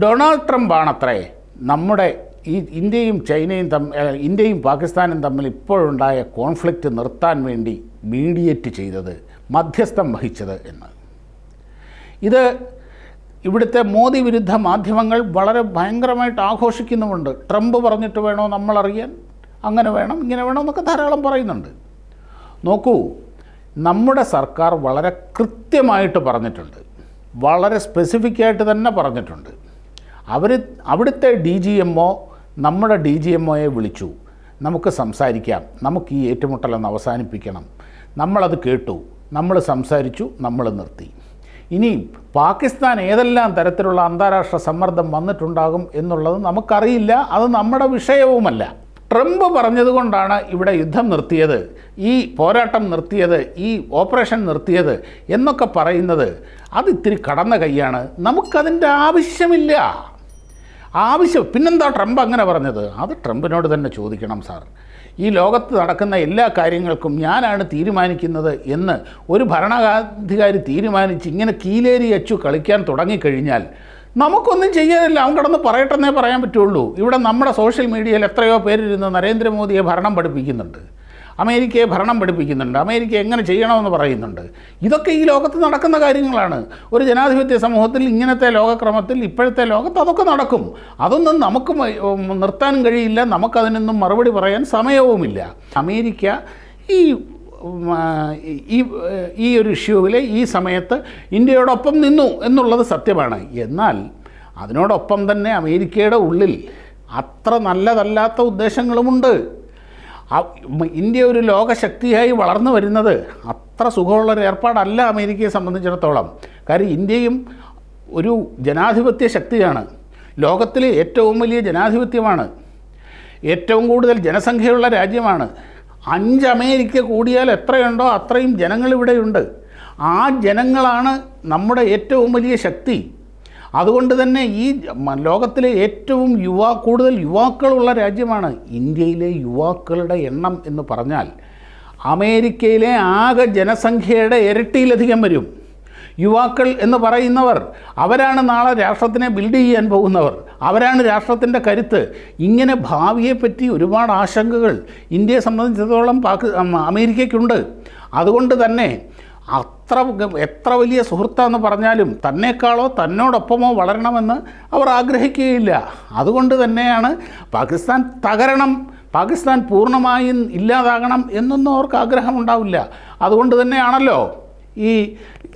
Donald ട്രംപാണത്രേ നമ്മുടെ ഈ ഇന്ത്യയും പാകിസ്ഥാനും തമ്മിൽ ഇപ്പോഴുണ്ടായ കോൺഫ്ലിക്റ്റ് നിർത്താൻ വേണ്ടി മീഡിയേറ്റ് ചെയ്തത്, മധ്യസ്ഥം വഹിച്ചത് എന്ന്. ഇത് ഇവിടുത്തെ മോദി വിരുദ്ധ മാധ്യമങ്ങൾ വളരെ ഭയങ്കരമായിട്ട് ആഘോഷിക്കുന്നുമുണ്ട്. ട്രംപ് പറഞ്ഞിട്ട് വേണോ നമ്മളറിയാൻ, അങ്ങനെ വേണം ഇങ്ങനെ വേണം എന്നൊക്കെ ധാരാളം പറയുന്നുണ്ട്. നോക്കൂ, നമ്മുടെ സർക്കാർ വളരെ കൃത്യമായിട്ട് പറഞ്ഞിട്ടുണ്ട്, വളരെ സ്പെസിഫിക്കായിട്ട് തന്നെ പറഞ്ഞിട്ടുണ്ട്. അവിടുത്തെ DGMO നമ്മുടെ DGMOയെ വിളിച്ചു, നമുക്ക് സംസാരിക്കാം, നമുക്ക് ഈ ഏറ്റുമുട്ടലൊന്ന് അവസാനിപ്പിക്കണം. നമ്മളത് കേട്ടു, നമ്മൾ സംസാരിച്ചു, നമ്മൾ നിർത്തി. ഇനി പാകിസ്ഥാൻ ഏതെല്ലാം തരത്തിലുള്ള അന്താരാഷ്ട്ര സമ്മർദ്ദം വന്നിട്ടുണ്ടാകും എന്നുള്ളത് നമുക്കറിയില്ല, അത് നമ്മുടെ വിഷയവുമല്ല. ട്രംപ് പറഞ്ഞതുകൊണ്ടാണ് ഇവിടെ യുദ്ധം നിർത്തിയത്, ഈ പോരാട്ടം നിർത്തിയത്, ഈ ഓപ്പറേഷൻ നിർത്തിയത് എന്നൊക്കെ പറയുന്നത് അത് ഇത്തിരി കടന്ന കൈയാണ്. നമുക്കതിൻ്റെ ആവശ്യമില്ല. പിന്നെന്താ ട്രംപ് അങ്ങനെ പറഞ്ഞത്? അത് ട്രംപിനോട് തന്നെ ചോദിക്കണം സാർ. ഈ ലോകത്ത് നടക്കുന്ന എല്ലാ കാര്യങ്ങൾക്കും ഞാനാണ് തീരുമാനിക്കുന്നത് എന്ന് ഒരു ഭരണാധികാരി തീരുമാനിച്ച് ഇങ്ങനെ കീലേരി അച്ചു കളിക്കാൻ തുടങ്ങിക്കഴിഞ്ഞാൽ നമുക്കൊന്നും ചെയ്യാനില്ല. അവൻ കിടന്ന് പറയട്ടെന്നേ പറയാൻ പറ്റുള്ളൂ. ഇവിടെ നമ്മുടെ സോഷ്യൽ മീഡിയയിൽ എത്രയോ പേരിരുന്ന് നരേന്ദ്രമോദിയെ ഭരണം പഠിപ്പിക്കുന്നുണ്ട്, അമേരിക്കയെ ഭരണം പഠിപ്പിക്കുന്നുണ്ട്, അമേരിക്ക എങ്ങനെ ചെയ്യണമെന്ന് പറയുന്നുണ്ട്. ഇതൊക്കെ ഈ ലോകത്ത് നടക്കുന്ന കാര്യങ്ങളാണ്. ഒരു ജനാധിപത്യ സമൂഹത്തിൽ ഇങ്ങനത്തെ ലോകക്രമത്തിൽ ഇപ്പോഴത്തെ ലോകത്ത് അതൊക്കെ നടക്കും. അതൊന്നും നമുക്ക് നിർത്താനും കഴിയില്ല, നമുക്കതിനൊന്നും മറുപടി പറയാൻ സമയവുമില്ല. അമേരിക്ക ഈ ഒരു ഇഷ്യൂവിൽ ഈ സമയത്ത് ഇന്ത്യയോടൊപ്പം നിന്നു എന്നുള്ളത് സത്യമാണ്. എന്നാൽ അതിനോടൊപ്പം തന്നെ അമേരിക്കയുടെ ഉള്ളിൽ അത്ര നല്ലതല്ലാത്ത ഉദ്ദേശങ്ങളുമുണ്ട്. ഇന്ത്യ ഒരു ലോകശക്തിയായി വളർന്നു വരുന്നത് അത്ര സുഖമുള്ളൊരു ഏർപ്പാടല്ല അമേരിക്കയെ സംബന്ധിച്ചിടത്തോളം. കാര്യം ഇന്ത്യയും ഒരു ജനാധിപത്യ ശക്തിയാണ്, ലോകത്തിലെ ഏറ്റവും വലിയ ജനാധിപത്യമാണ്, ഏറ്റവും കൂടുതൽ ജനസംഖ്യയുള്ള രാജ്യമാണ്. 5 അമേരിക്ക കൂടിയാൽ എത്രയുണ്ടോ അത്രയും ജനങ്ങളിവിടെയുണ്ട്. ആ ജനങ്ങളാണ് നമ്മുടെ ഏറ്റവും വലിയ ശക്തി. അതുകൊണ്ട് തന്നെ ഈ ലോകത്തിലെ ഏറ്റവും കൂടുതൽ യുവാക്കളുള്ള രാജ്യമാണ്. ഇന്ത്യയിലെ യുവാക്കളുടെ എണ്ണം എന്ന് പറഞ്ഞാൽ അമേരിക്കയിലെ ആകെ ജനസംഖ്യയുടെ ഇരട്ടിയിലധികം വരും. യുവാക്കൾ എന്ന് പറയുന്നവർ അവരാണ് നാളെ രാഷ്ട്രത്തിനെ ബിൽഡ് ചെയ്യാൻ പോകുന്നവർ, അവരാണ് രാഷ്ട്രത്തിൻ്റെ കരുത്ത്. ഇങ്ങനെ ഭാവിയെപ്പറ്റി ഒരുപാട് ആശങ്കകൾ ഇന്ത്യയെ സംബന്ധിച്ചിടത്തോളം അമേരിക്കയ്ക്കുണ്ട്. അതുകൊണ്ട് തന്നെ എത്ര വലിയ സുഹൃത്താന്ന് പറഞ്ഞാലും തന്നേക്കാളോ തന്നോടൊപ്പമോ വളരണമെന്ന് അവർ ആഗ്രഹിക്കുകയില്ല. അതുകൊണ്ട് തന്നെയാണ് പാകിസ്ഥാൻ തകരണം, പാകിസ്ഥാൻ പൂർണ്ണമായും ഇല്ലാതാകണം എന്നൊന്നും അവർക്ക് ആഗ്രഹമുണ്ടാവില്ല. അതുകൊണ്ട് തന്നെയാണല്ലോ ഈ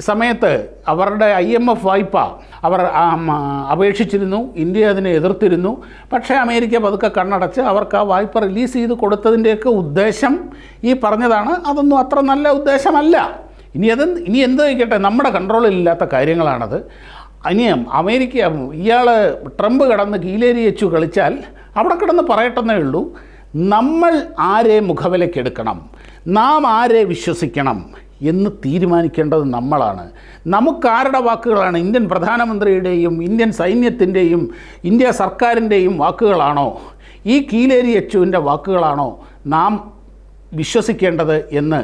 സമയത്ത് അവരുടെ IMF വായ്പ അവർ അപേക്ഷിച്ചിരുന്നു, ഇന്ത്യ അതിനെ എതിർത്തിരുന്നു. പക്ഷേ അമേരിക്ക പതുക്കെ കണ്ണടച്ച് അവർക്ക് ആ വായ്പ റിലീസ് ചെയ്ത് കൊടുത്തതിൻ്റെയൊക്കെ ഉദ്ദേശം ഈ പറഞ്ഞതാണ്. അതൊന്നും അത്ര നല്ല ഉദ്ദേശമല്ല. ഇനി എന്ത് വയ്ക്കട്ടെ, നമ്മുടെ കൺട്രോളിലില്ലാത്ത കാര്യങ്ങളാണത്. ഇനി ട്രംപ് കിടന്ന് കീലേരി വെച്ചു കളിച്ചാൽ അവിടെ കിടന്ന് പറയട്ടെന്നേ ഉള്ളൂ. നമ്മൾ ആരെ മുഖവിലക്കെടുക്കണം, നാം ആരെ വിശ്വസിക്കണം എന്ന് തീരുമാനിക്കേണ്ടത് നമ്മളാണ്. നമുക്കാരുടെ വാക്കുകളാണ്, ഇന്ത്യൻ പ്രധാനമന്ത്രിയുടെയും ഇന്ത്യൻ സൈന്യത്തിൻ്റെയും ഇന്ത്യ സർക്കാരിൻ്റെയും വാക്കുകളാണോ, ഈ കീലേരി അച്ചുവിൻ്റെ വാക്കുകളാണോ നാം വിശ്വസിക്കേണ്ടത് എന്ന്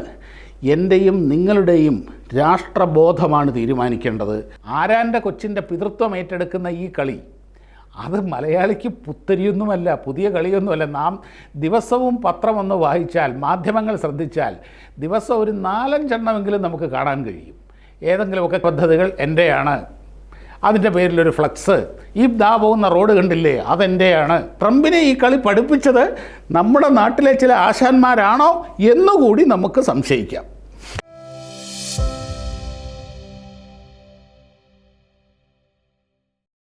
എൻ്റെയും നിങ്ങളുടെയും രാഷ്ട്രബോധമാണ് തീരുമാനിക്കേണ്ടത്. ആരാൻ്റെ കൊച്ചിൻ്റെ പിതൃത്വം ഏറ്റെടുക്കുന്ന ഈ കളി അത് മലയാളിക്ക് പുത്തരിയൊന്നുമല്ല, പുതിയ കളിയൊന്നുമല്ല. നാം ദിവസവും പത്രമൊന്ന് വായിച്ചാൽ, മാധ്യമങ്ങൾ ശ്രദ്ധിച്ചാൽ ദിവസം ഒരു 4-5 എണ്ണമെങ്കിലും നമുക്ക് കാണാൻ കഴിയും. ഏതെങ്കിലുമൊക്കെ പദ്ധതികൾ എൻ്റെയാണ്, അതിൻ്റെ പേരിലൊരു ഫ്ലക്സ്, ഈ പോകുന്ന റോഡ് കണ്ടില്ലേ അതെൻ്റെയാണ്. ട്രംപിനെ ഈ കളി പഠിപ്പിച്ചത് നമ്മുടെ നാട്ടിലെ ചില ആശാന്മാരാണോ എന്നുകൂടി നമുക്ക് സംശയിക്കാം.